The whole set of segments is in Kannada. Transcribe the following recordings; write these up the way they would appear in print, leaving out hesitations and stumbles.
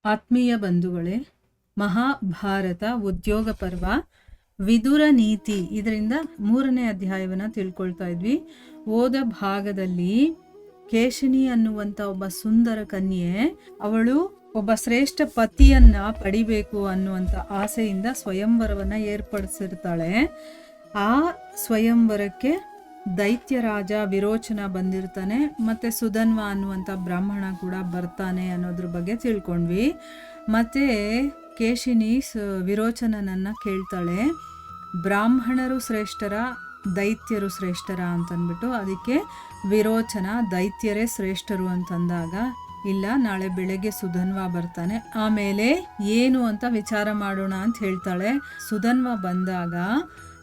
ಆತ್ಮೀಯ ಬಂಧುಗಳೇ, ಮಹಾಭಾರತ ಉದ್ಯೋಗ ಪರ್ವ ವಿದುರ ನೀತಿ ಇದರಿಂದ 3ನೇ ಅಧ್ಯಾಯವನ್ನು ತಿಳ್ಕೊಳ್ತಾ ಇದ್ವಿ. ಓದ ಭಾಗದಲ್ಲಿ ಕೇಶಿನಿ ಅನ್ನುವಂಥ ಒಬ್ಬ ಸುಂದರ ಕನ್ಯೆ, ಅವಳು ಒಬ್ಬ ಶ್ರೇಷ್ಠ ಪತಿಯನ್ನ ಪಡಿಬೇಕು ಅನ್ನುವಂಥ ಆಸೆಯಿಂದ ಸ್ವಯಂವರವನ್ನ ಏರ್ಪಡಿಸಿರ್ತಾಳೆ. ಆ ಸ್ವಯಂವರಕ್ಕೆ ದೈತ್ಯರಾಜ ವಿರೋಚನ ಬಂದಿರ್ತಾನೆ, ಮತ್ತೆ ಸುಧನ್ವ ಅನ್ನುವಂಥ ಬ್ರಾಹ್ಮಣ ಕೂಡ ಬರ್ತಾನೆ ಅನ್ನೋದ್ರ ಬಗ್ಗೆ ತಿಳ್ಕೊಂಡ್ವಿ. ಮತ್ತೆ ಕೇಶಿನಿ ವಿರೋಚನನನ್ನ ಕೇಳ್ತಾಳೆ, ಬ್ರಾಹ್ಮಣರು ಶ್ರೇಷ್ಠರ ದೈತ್ಯರು ಶ್ರೇಷ್ಠರ ಅಂತಂದ್ಬಿಟ್ಟು. ಅದಕ್ಕೆ ವಿರೋಚನ ದೈತ್ಯರೇ ಶ್ರೇಷ್ಠರು ಅಂತಂದಾಗ, ಇಲ್ಲ ನಾಳೆ ಬೆಳಗ್ಗೆ ಸುಧನ್ವ ಬರ್ತಾನೆ, ಆಮೇಲೆ ಏನು ಅಂತ ವಿಚಾರ ಮಾಡೋಣ ಅಂತ ಹೇಳ್ತಾಳೆ. ಸುಧನ್ವ ಬಂದಾಗ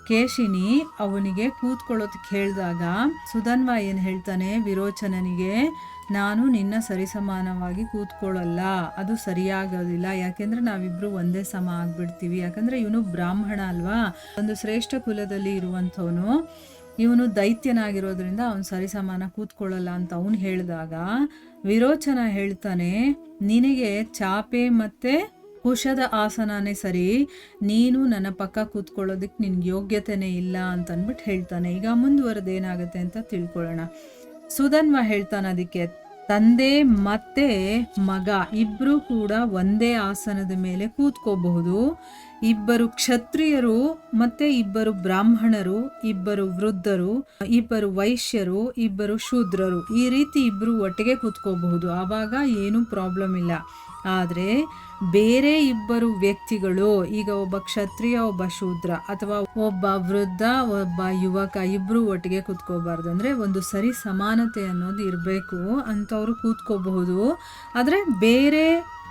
ಕೇಶಿನಿ ಅವನಿಗೆ ಕೂತ್ಕೊಳ್ಳೋದಕ್ಕೆ ಹೇಳಿದಾಗ ಸುಧನ್ವ ಏನು ಹೇಳ್ತಾನೆ ವಿರೋಚನನಿಗೆ, ನಾನು ನಿನ್ನ ಸರಿಸಮಾನವಾಗಿ ಕೂತ್ಕೊಳ್ಳಲ್ಲ, ಅದು ಸರಿಯಾಗೋದಿಲ್ಲ, ಯಾಕೆಂದ್ರೆ ನಾವಿಬ್ರು ಒಂದೇ ಸಮ ಆಗ್ಬಿಡ್ತೀವಿ. ಯಾಕಂದ್ರೆ ಇವನು ಬ್ರಾಹ್ಮಣ ಅಲ್ವಾ, ಒಂದು ಶ್ರೇಷ್ಠ ಕುಲದಲ್ಲಿ ಇರುವಂಥವನು, ಇವನು ದೈತ್ಯನಾಗಿರೋದ್ರಿಂದ ಅವನು ಸರಿಸಮಾನ ಕೂತ್ಕೊಳ್ಳಲ್ಲ ಅಂತ ಅವನು ಹೇಳಿದಾಗ ವಿರೋಚನ ಹೇಳ್ತಾನೆ, ನಿನಗೆ ಚಾಪೆ ಮತ್ತೆ ಕುಶದ ಆಸನನೇ ಸರಿ, ನೀನು ನನ್ನ ಪಕ್ಕ ಕೂತ್ಕೊಳ್ಳೋದಕ್ಕೆ ನಿನ್ಗೆ ಯೋಗ್ಯತೆನೇ ಇಲ್ಲ ಅಂತ ಅಂದ್ಬಿಟ್ಟು ಹೇಳ್ತಾನೆ. ಈಗ ಮುಂದುವರೆದೇನಾಗುತ್ತೆ ಅಂತ ತಿಳ್ಕೊಳ್ಳೋಣ. ಸುಧನ್ವ ಹೇಳ್ತಾನೆ ಅದಕ್ಕೆ, ತಂದೆ ಮತ್ತೆ ಮಗ ಇಬ್ರು ಕೂಡ ಒಂದೇ ಆಸನದ ಮೇಲೆ ಕೂತ್ಕೋಬಹುದು, ಇಬ್ಬರು ಕ್ಷತ್ರಿಯರು ಮತ್ತೆ ಇಬ್ಬರು ಬ್ರಾಹ್ಮಣರು, ಇಬ್ಬರು ವೃದ್ಧರು, ಇಬ್ಬರು ವೈಶ್ಯರು, ಇಬ್ಬರು ಶೂದ್ರರು, ಈ ರೀತಿ ಇಬ್ರು ಒಟ್ಟಿಗೆ ಕೂತ್ಕೋಬಹುದು, ಆವಾಗ ಏನೂ ಪ್ರಾಬ್ಲಮ್ ಇಲ್ಲ. ಆದರೆ ಬೇರೆ ಇಬ್ಬರು ವ್ಯಕ್ತಿಗಳು, ಈಗ ಒಬ್ಬ ಕ್ಷತ್ರಿಯ ಒಬ್ಬ ಶೂದ್ರ ಅಥವಾ ಒಬ್ಬ ವೃದ್ಧ ಒಬ್ಬ ಯುವಕ ಇಬ್ರು ಒಟ್ಟಿಗೆ ಕೂತ್ಕೋಬಾರ್ದು. ಅಂದ್ರೆ ಒಂದು ಸರಿ ಸಮಾನತೆ ಅನ್ನೋದು ಇರಬೇಕು, ಅಂತವ್ರು ಕೂತ್ಕೋಬಹುದು. ಆದರೆ ಬೇರೆ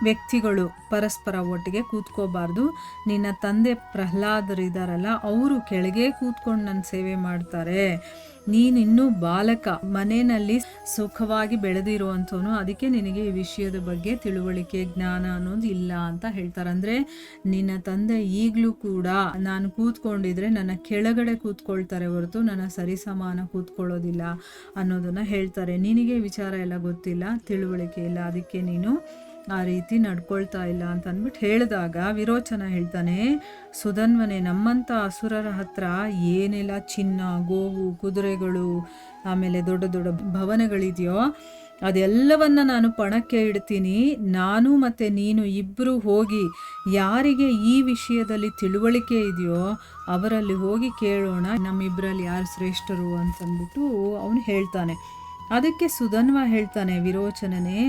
ವ್ಯಕ್ತಿಗಳು ಪರಸ್ಪರ ಒಟ್ಟಿಗೆ ಕೂತ್ಕೋಬಾರ್ದು. ನಿನ್ನ ತಂದೆ ಪ್ರಹ್ಲಾದರಿದಾರಲ್ಲ, ಅವರು ಕೆಳಗೆ ಕೂತ್ಕೊಂಡು ನನ್ನ ಸೇವೆ ಮಾಡ್ತಾರೆ, ನೀನಿನ್ನೂ ಬಾಲಕ, ಮನೆಯಲ್ಲಿ ಸುಖವಾಗಿ ಬೆಳೆದಿರುವಂಥವನು, ಅದಕ್ಕೆ ನಿನಗೆ ಈ ವಿಷಯದ ಬಗ್ಗೆ ತಿಳುವಳಿಕೆ ಜ್ಞಾನ ಅನ್ನೋದು ಇಲ್ಲ ಅಂತ ಹೇಳ್ತಾರೆ. ಅಂದರೆ ನಿನ್ನ ತಂದೆ ಈಗಲೂ ಕೂಡ ನಾನು ಕೂತ್ಕೊಂಡಿದ್ರೆ ನನ್ನ ಕೆಳಗಡೆ ಕೂತ್ಕೊಳ್ತಾರೆ ಹೊರತು ನನ್ನ ಸರಿಸಮಾನ ಕೂತ್ಕೊಳ್ಳೋದಿಲ್ಲ ಅನ್ನೋದನ್ನು ಹೇಳ್ತಾರೆ. ನಿನಗೆ ವಿಚಾರ ಎಲ್ಲ ಗೊತ್ತಿಲ್ಲ, ತಿಳುವಳಿಕೆ ಇಲ್ಲ, ಅದಕ್ಕೆ ನೀನು ಆ ರೀತಿ ನಡ್ಕೊಳ್ತಾ ಇಲ್ಲ ಅಂತ ಅಂದ್ಬಿಟ್ಟು ಹೇಳಿದಾಗ ವಿರೋಚನ ಹೇಳ್ತಾನೆ, ಸುಧನ್ವನೇ, ನಮ್ಮಂಥ ಅಸುರರ ಹತ್ರ ಏನೆಲ್ಲ ಚಿನ್ನ, ಗೋವು, ಕುದುರೆಗಳು, ಆಮೇಲೆ ದೊಡ್ಡ ದೊಡ್ಡ ಭವನಗಳಿದೆಯೋ ಅದೆಲ್ಲವನ್ನ ನಾನು ಪಣಕ್ಕೆ ಇಡ್ತೀನಿ. ನಾನು ಮತ್ತು ನೀನು ಇಬ್ಬರು ಹೋಗಿ ಯಾರಿಗೆ ಈ ವಿಷಯದಲ್ಲಿ ತಿಳುವಳಿಕೆ ಇದೆಯೋ ಅವರಲ್ಲಿ ಹೋಗಿ ಕೇಳೋಣ, ನಮ್ಮಿಬ್ಬರಲ್ಲಿ ಯಾರು ಶ್ರೇಷ್ಠರು ಅಂತಂದ್ಬಿಟ್ಟು ಅವನು ಹೇಳ್ತಾನೆ. ಅದಕ್ಕೆ ಸುಧನ್ವ ಹೇಳ್ತಾನೆ, ವಿರೋಚನನೇ,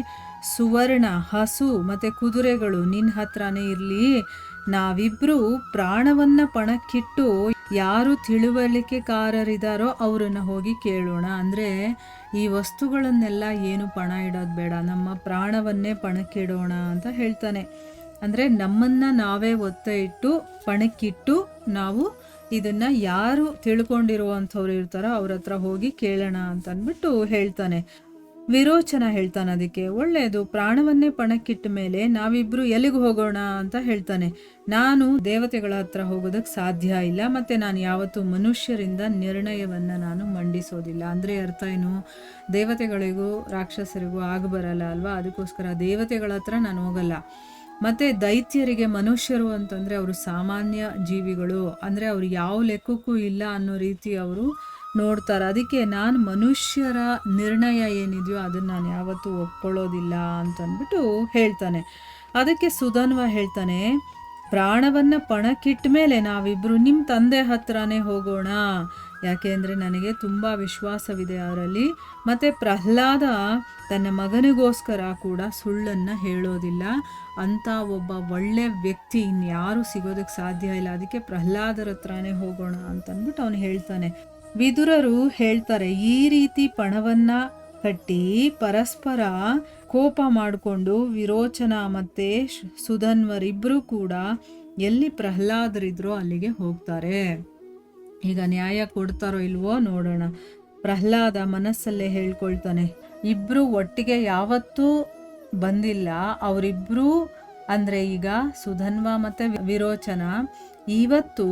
ಸುವರ್ಣ, ಹಸು ಮತ್ತು ಕುದುರೆಗಳು ನಿನ್ನ ಹತ್ರನೇ ಇರಲಿ, ನಾವಿಬ್ಬರು ಪ್ರಾಣವನ್ನು ಪಣಕ್ಕಿಟ್ಟು ಯಾರು ತಿಳುವಳಿಕೆಕಾರರಿದ್ದಾರೋ ಅವರನ್ನು ಹೋಗಿ ಕೇಳೋಣ. ಅಂದರೆ ಈ ವಸ್ತುಗಳನ್ನೆಲ್ಲ ಏನು ಪಣ ಇಡೋದು ಬೇಡ, ನಮ್ಮ ಪ್ರಾಣವನ್ನೇ ಪಣಕ್ಕಿಡೋಣ ಅಂತ ಹೇಳ್ತಾನೆ. ಅಂದರೆ ನಮ್ಮನ್ನು ನಾವೇ ಒತ್ತ ಇಟ್ಟು ಪಣಕ್ಕಿಟ್ಟು ನಾವು ಇದನ್ನ ಯಾರು ತಿಳ್ಕೊಂಡಿರುವಂಥವ್ರು ಇರ್ತಾರೋ ಅವ್ರ ಹತ್ರ ಹೋಗಿ ಕೇಳೋಣ ಅಂತ ಅಂದ್ಬಿಟ್ಟು ಹೇಳ್ತಾನೆ. ವಿರೋಚನ ಹೇಳ್ತಾನೆ ಅದಕ್ಕೆ, ಒಳ್ಳೆಯದು, ಪ್ರಾಣವನ್ನೇ ಪಣಕ್ಕಿಟ್ಟ ಮೇಲೆ ನಾವಿಬ್ರು ಎಲ್ಲಿಗೆ ಹೋಗೋಣ ಅಂತ ಹೇಳ್ತಾನೆ. ನಾನು ದೇವತೆಗಳ ಹತ್ರ ಹೋಗೋದಕ್ಕೆ ಸಾಧ್ಯ ಇಲ್ಲ, ಮತ್ತೆ ನಾನು ಯಾವತ್ತೂ ಮನುಷ್ಯರಿಂದ ನಿರ್ಣಯವನ್ನು ನಾನು ಮಂಡಿಸೋದಿಲ್ಲ. ಅಂದರೆ ಅರ್ಥ ಏನು, ದೇವತೆಗಳಿಗೂ ರಾಕ್ಷಸರಿಗೂ ಆಗಬರಲ್ಲ ಅಲ್ವಾ, ಅದಕ್ಕೋಸ್ಕರ ದೇವತೆಗಳ ಹತ್ರ ನಾನು ಹೋಗಲ್ಲ. ಮತ್ತು ದೈತ್ಯರಿಗೆ ಮನುಷ್ಯರು ಅಂತಂದರೆ ಅವರು ಸಾಮಾನ್ಯ ಜೀವಿಗಳು, ಅಂದರೆ ಅವರು ಯಾವ ಲೆಕ್ಕಕ್ಕೂ ಇಲ್ಲ ಅನ್ನೋ ರೀತಿ ಅವರು ನೋಡ್ತಾರೆ. ಅದಕ್ಕೆ ನಾನು ಮನುಷ್ಯರ ನಿರ್ಣಯ ಏನಿದೆಯೋ ಅದನ್ನು ನಾನು ಯಾವತ್ತೂ ಒಪ್ಕೊಳ್ಳೋದಿಲ್ಲ ಅಂತಂದ್ಬಿಟ್ಟು ಹೇಳ್ತಾನೆ. ಅದಕ್ಕೆ ಸುಧನ್ವ ಹೇಳ್ತಾನೆ, ಪ್ರಾಣವನ್ನು ಪಣಕ್ಕಿಟ್ಟ ಮೇಲೆ ನಾವಿಬ್ಬರು ನಿಮ್ಮ ತಂದೆ ಹತ್ರನೇ ಹೋಗೋಣ, ಯಾಕೆಂದರೆ ನನಗೆ ತುಂಬ ವಿಶ್ವಾಸವಿದೆ ಅವರಲ್ಲಿ. ಮತ್ತು ಪ್ರಹ್ಲಾದ ತನ್ನ ಮಗನಿಗೋಸ್ಕರ ಕೂಡ ಸುಳ್ಳನ್ನು ಹೇಳೋದಿಲ್ಲ, ಅಂಥ ಒಬ್ಬ ಒಳ್ಳೆ ವ್ಯಕ್ತಿ ಇನ್ಯಾರೂ ಸಿಗೋದಕ್ಕೆ ಸಾಧ್ಯ ಇಲ್ಲ, ಅದಕ್ಕೆ ಪ್ರಹ್ಲಾದರ ಹತ್ರನೇ ಹೋಗೋಣ ಅಂತಂದ್ಬಿಟ್ಟು ಅವನು ಹೇಳ್ತಾನೆ. ವಿದುರರು ಹೇಳ್ತಾರೆ, ಈ ರೀತಿ ಪಣವನ್ನ ಕಟ್ಟಿ ಪರಸ್ಪರ ಕೋಪ ಮಾಡಿಕೊಂಡು ವಿರೋಚನ ಮತ್ತು ಸುಧನ್ವರಿಬ್ಬರು ಕೂಡ ಎಲ್ಲಿ ಪ್ರಹ್ಲಾದರಿದ್ರೋ ಅಲ್ಲಿಗೆ ಹೋಗ್ತಾರೆ. ಈಗ ನ್ಯಾಯ ಕೊಡ್ತಾರೋ ಇಲ್ವೋ ನೋಡೋಣ. ಪ್ರಹ್ಲಾದ ಮನಸ್ಸಲ್ಲೇ ಹೇಳ್ಕೊಳ್ತಾನೆ, ಇಬ್ರು ಒಟ್ಟಿಗೆ ಯಾವತ್ತೂ ಬಂದಿಲ್ಲ, ಅವರಿಬ್ರು ಅಂದರೆ ಈಗ ಸುಧನ್ವ ಮತ್ತು ವಿರೋಚನ ಇವತ್ತು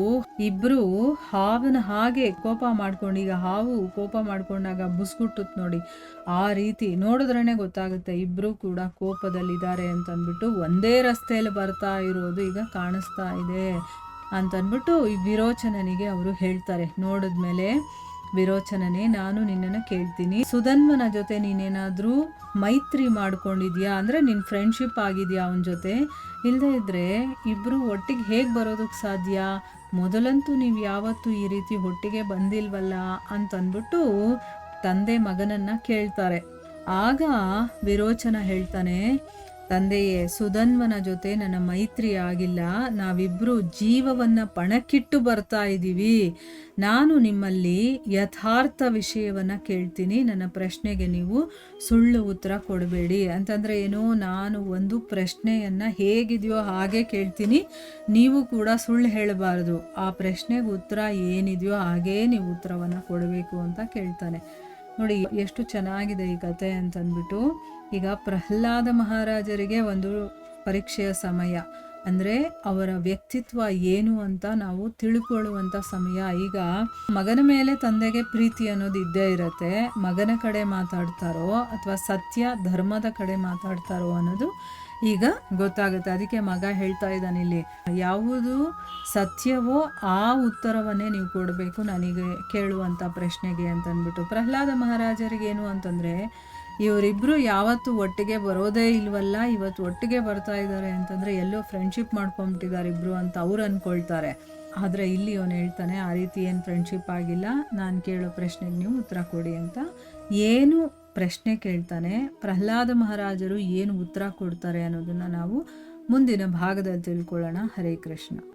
ಇಬ್ರು ಹಾವನ ಹಾಗೆ ಕೋಪ ಮಾಡ್ಕೊಂಡು, ಈಗ ಹಾವು ಕೋಪ ಮಾಡ್ಕೊಂಡಾಗ ಬುಸ್ಗುಟ್ಟುತ್ ನೋಡಿ, ಆ ರೀತಿ ನೋಡಿದ್ರೇ ಗೊತ್ತಾಗುತ್ತೆ ಇಬ್ರು ಕೂಡ ಕೋಪದಲ್ಲಿದ್ದಾರೆ ಅಂತಂದ್ಬಿಟ್ಟು. ಒಂದೇ ರಸ್ತೆಯಲ್ಲಿ ಬರ್ತಾ ಇರೋದು ಈಗ ಕಾಣಿಸ್ತಾ ಇದೆ ಅಂತಂದ್ಬಿಟ್ಟು ಈ ವಿರೋಚನನಿಗೆ ಅವರು ಹೇಳ್ತಾರೆ. ನೋಡಿದ್ಮೇಲೆ ವಿರೋಚನನೇ, ನಾನು ನಿನ್ನನ್ನು ಕೇಳ್ತೀನಿ, ಸುಧನ್ವನ ಜೊತೆ ನೀನೇನಾದರೂ ಮೈತ್ರಿ ಮಾಡ್ಕೊಂಡಿದ್ಯಾ, ಅಂದರೆ ನಿನ್ನ ಫ್ರೆಂಡ್ಶಿಪ್ ಆಗಿದೆಯಾ ಅವನ ಜೊತೆ? ಇಲ್ಲದೇ ಇದ್ದರೆ ಇಬ್ಬರು ಒಟ್ಟಿಗೆ ಹೇಗೆ ಬರೋದಕ್ಕೆ ಸಾಧ್ಯ? ಮೊದಲಂತೂ ನೀವು ಯಾವತ್ತೂ ಈ ರೀತಿ ಒಟ್ಟಿಗೆ ಬಂದಿಲ್ವಲ್ಲ ಅಂತಂದ್ಬಿಟ್ಟು ತಂದೆ ಮಗನನ್ನು ಕೇಳ್ತಾರೆ. ಆಗ ವಿರೋಚನ ಹೇಳ್ತಾನೆ, ತಂದೆಯೇ, ಸುಧನ್ವನ ಜೊತೆ ನನ್ನ ಮೈತ್ರಿ ಆಗಿಲ್ಲ, ನಾವಿಬ್ಬರು ಜೀವವನ್ನು ಪಣಕ್ಕಿಟ್ಟು ಬರ್ತಾ ಇದ್ದೀವಿ. ನಾನು ನಿಮ್ಮಲ್ಲಿ ಯಥಾರ್ಥ ವಿಷಯವನ್ನು ಕೇಳ್ತೀನಿ, ನನ್ನ ಪ್ರಶ್ನೆಗೆ ನೀವು ಸುಳ್ಳು ಉತ್ತರ ಕೊಡಬೇಡಿ. ಅಂತಂದರೆ ಏನು, ನಾನು ಒಂದು ಪ್ರಶ್ನೆಯನ್ನು ಹೇಗಿದೆಯೋ ಹಾಗೆ ಕೇಳ್ತೀನಿ, ನೀವು ಕೂಡ ಸುಳ್ಳು ಹೇಳಬಾರ್ದು. ಆ ಪ್ರಶ್ನೆಗೆ ಉತ್ತರ ಏನಿದೆಯೋ ಹಾಗೇ ನೀವು ಉತ್ತರವನ್ನು ಕೊಡಬೇಕು ಅಂತ ಕೇಳ್ತಾನೆ. ನೋಡಿ ಎಷ್ಟು ಚೆನ್ನಾಗಿದೆ ಈ ಕತೆ ಅಂತಂದ್ಬಿಟ್ಟು. ಈಗ ಪ್ರಹ್ಲಾದ ಮಹಾರಾಜರಿಗೆ ಒಂದು ಪರೀಕ್ಷೆಯ ಸಮಯ, ಅಂದರೆ ಅವರ ವ್ಯಕ್ತಿತ್ವ ಏನು ಅಂತ ನಾವು ತಿಳ್ಕೊಳ್ಳುವಂಥ ಸಮಯ. ಈಗ ಮಗನ ಮೇಲೆ ತಂದೆಗೆ ಪ್ರೀತಿ ಅನ್ನೋದು ಇದ್ದೇ ಇರುತ್ತೆ. ಮಗನ ಕಡೆ ಮಾತಾಡ್ತಾರೋ ಅಥವಾ ಸತ್ಯ ಧರ್ಮದ ಕಡೆ ಮಾತಾಡ್ತಾರೋ ಅನ್ನೋದು ಈಗ ಗೊತ್ತಾಗುತ್ತೆ. ಅದಕ್ಕೆ ಮಗ ಹೇಳ್ತಾ ಇದ್ದಾನೆ ಇಲ್ಲಿ, ಯಾವುದು ಸತ್ಯವೋ ಆ ಉತ್ತರವನ್ನೇ ನೀವು ಕೊಡಬೇಕು ನನಗೆ ಕೇಳುವಂಥ ಪ್ರಶ್ನೆಗೆ ಅಂತಂದ್ಬಿಟ್ಟು. ಪ್ರಹ್ಲಾದ ಮಹಾರಾಜರಿಗೇನು ಅಂತಂದರೆ, ಇವರಿಬ್ಬರು ಯಾವತ್ತೂ ಒಟ್ಟಿಗೆ ಬರೋದೇ ಇಲ್ವಲ್ಲ, ಇವತ್ತು ಒಟ್ಟಿಗೆ ಬರ್ತಾ ಇದ್ದಾರೆ ಅಂತಂದರೆ ಎಲ್ಲೋ ಫ್ರೆಂಡ್ಶಿಪ್ ಮಾಡ್ಕೊಂಬಿಟ್ಟಿದ್ದಾರೆ ಇಬ್ಬರು ಅಂತ ಅವ್ರು ಅಂದ್ಕೊಳ್ತಾರೆ. ಆದರೆ ಇಲ್ಲಿ ಅವನು ಹೇಳ್ತಾನೆ, ಆ ರೀತಿ ಏನು ಫ್ರೆಂಡ್ಶಿಪ್ ಆಗಿಲ್ಲ, ನಾನು ಕೇಳೋ ಪ್ರಶ್ನೆಗೆ ನೀವು ಉತ್ತರ ಕೊಡಿ ಅಂತ. ಏನು ಪ್ರಶ್ನೆ ಕೇಳ್ತಾನೆ, ಪ್ರಹ್ಲಾದ ಮಹಾರಾಜರು ಏನು ಉತ್ತರ ಕೊಡ್ತಾರೆ ಅನ್ನೋದನ್ನು ನಾವು ಮುಂದಿನ ಭಾಗದಲ್ಲಿ ತಿಳ್ಕೊಳ್ಳೋಣ. ಹರೇ ಕೃಷ್ಣ.